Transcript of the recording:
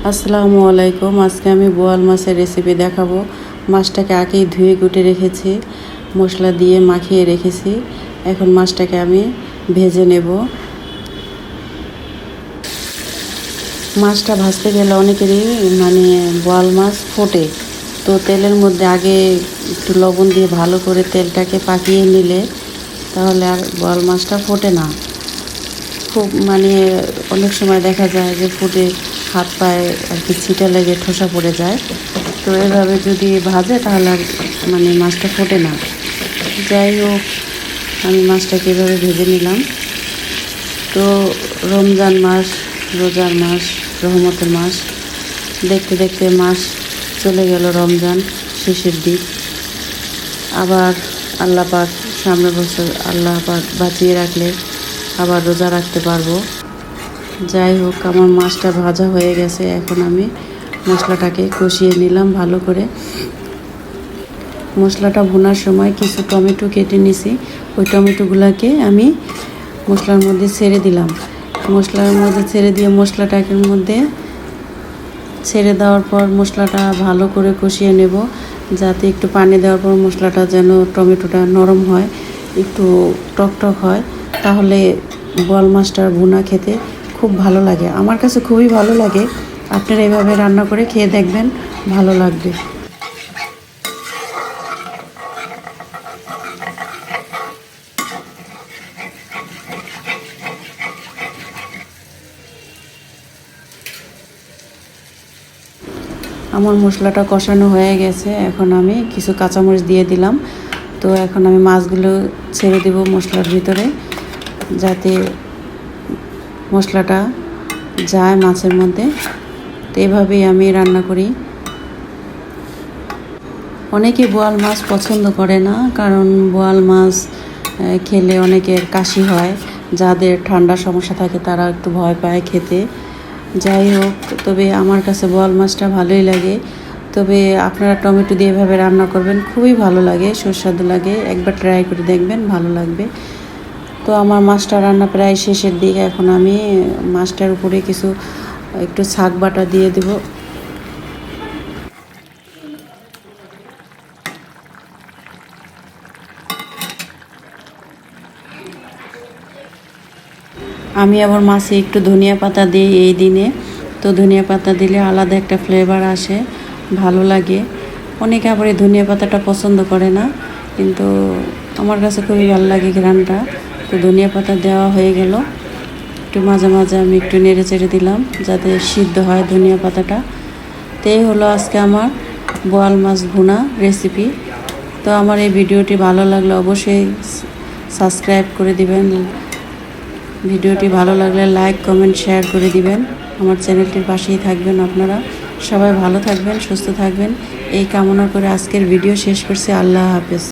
আসসালামু আলাইকুম। আজকে আমি বোয়াল মাছের রেসিপি দেখাবো। মাছটাকে আগেই ধুয়ে কুটে রেখেছি, মশলা দিয়ে মাখিয়ে রেখেছি। এখন মাছটাকে আমি ভেজে নেব। মাছটা ভাজতে গেলে অনেকেরই বোয়াল মাছ ফোটে, তো তেলের মধ্যে আগে একটু লবণ দিয়ে ভালো করে তেলটাকে পাকিয়ে নিলে তাহলে আর বোয়াল মাছটা ফোটে না। খুব অনেক সময় দেখা যায় যে ফুটে হাত পায়ে আর কি ছিটা লেগে ঠোসা পড়ে যায়। তো এভাবে যদি ভাজে তাহলে আর মাছটা ফোটে না। যাই হোক, আমি মাছটাকে এভাবে ভেজে নিলাম। তো রমজান মাস, রোজার মাস, রহমতের মাস, দেখতে দেখতে মাস চলে গেল রমজান শেষের দিক। আবার আল্লাহ পাক সামনের বছর আল্লাহ পাক বাঁচিয়ে রাখলে আবার রোজা রাখতে পারবো। যাই হোক, আমার মাছটা ভাজা হয়ে গেছে। এখন আমি মশলাটাকে কষিয়ে নিলাম ভালো করে। মশলাটা ভুনার সময় কিছু টমেটো কেটে নিছি, ওই টমেটোগুলোকে আমি মশলার মধ্যে ছেড়ে দিলাম। মশলার মধ্যে ছেড়ে দিয়ে মশলাটার মধ্যে ছেড়ে দেওয়ার পর মশলাটা ভালো করে কষিয়ে নেব, যাতে একটু পানি দেওয়ার পর মশলাটা যেন টমেটোটা নরম হয়, একটু টকটক হয়, তাহলে বোয়াল মাছটার ভুনা খেতে খুব ভালো লাগে। আমার কাছে খুবই ভালো লাগে। আপনারা এভাবে রান্না করে খেয়ে দেখবেন, ভালো লাগবে। আমার মশলাটা কষানো হয়ে গেছে। এখন আমি কিছু কাঁচামরিচ দিয়ে দিলাম। তো এখন আমি মাছগুলো ছেড়ে দেব মশলার ভিতরে, যাতে মশলাটা যায় মাছের মধ্যে। তো এভাবেই আমি রান্না করি। অনেকে বোয়াল মাছ পছন্দ করে না, কারণ বোয়াল মাছ খেলে অনেকের কাশি হয়। যাদের ঠান্ডার সমস্যা থাকে তারা একটু ভয় পায় খেতে। যাই হোক, তবে আমার কাছে বোয়াল মাছটা ভালোই লাগে। তবে আপনারা টমেটো দিয়ে এভাবে রান্না করবেন, খুবই ভালো লাগে, সুস্বাদু লাগে। একবার ট্রাই করে দেখবেন, ভালো লাগবে। তো আমার মাছটা রান্না প্রায় শেষের দিকে। এখন আমি মাছটার উপরে একটু শাক বাটা দিয়ে দেব। আমি আবার মাছে একটু ধনিয়া পাতা দিই এই দিনে। তো ধনিয়া পাতা দিলে আলাদা একটা ফ্লেভার আসে, ভালো লাগে। অনেকে আবার এই ধনিয়া পাতাটা পছন্দ করে না, কিন্তু আমার কাছে খুবই ভালো লাগে ঘ্রাণটা। তো ধনিয়া পাতা দেওয়া হয়ে গেল। একটু মাঝে মাঝে আমি একটু নেড়ে চেড়ে দিলাম, যাতে সিদ্ধ হয় ধনিয়া পাতাটা। তো এই হলো আজকে আমার বোয়াল মাছ ভুনা রেসিপি। তো আমার এই ভিডিওটি ভালো লাগলে অবশ্যই সাবস্ক্রাইব করে দিবেন। ভিডিওটি ভালো লাগলে লাইক, কমেন্ট, শেয়ার করে দিবেন। আমার চ্যানেলটির পাশেই থাকবেন। আপনারা সবাই ভালো থাকবেন, সুস্থ থাকবেন, এই কামনা করে আজকের ভিডিও শেষ করছি। আল্লাহ হাফেজ।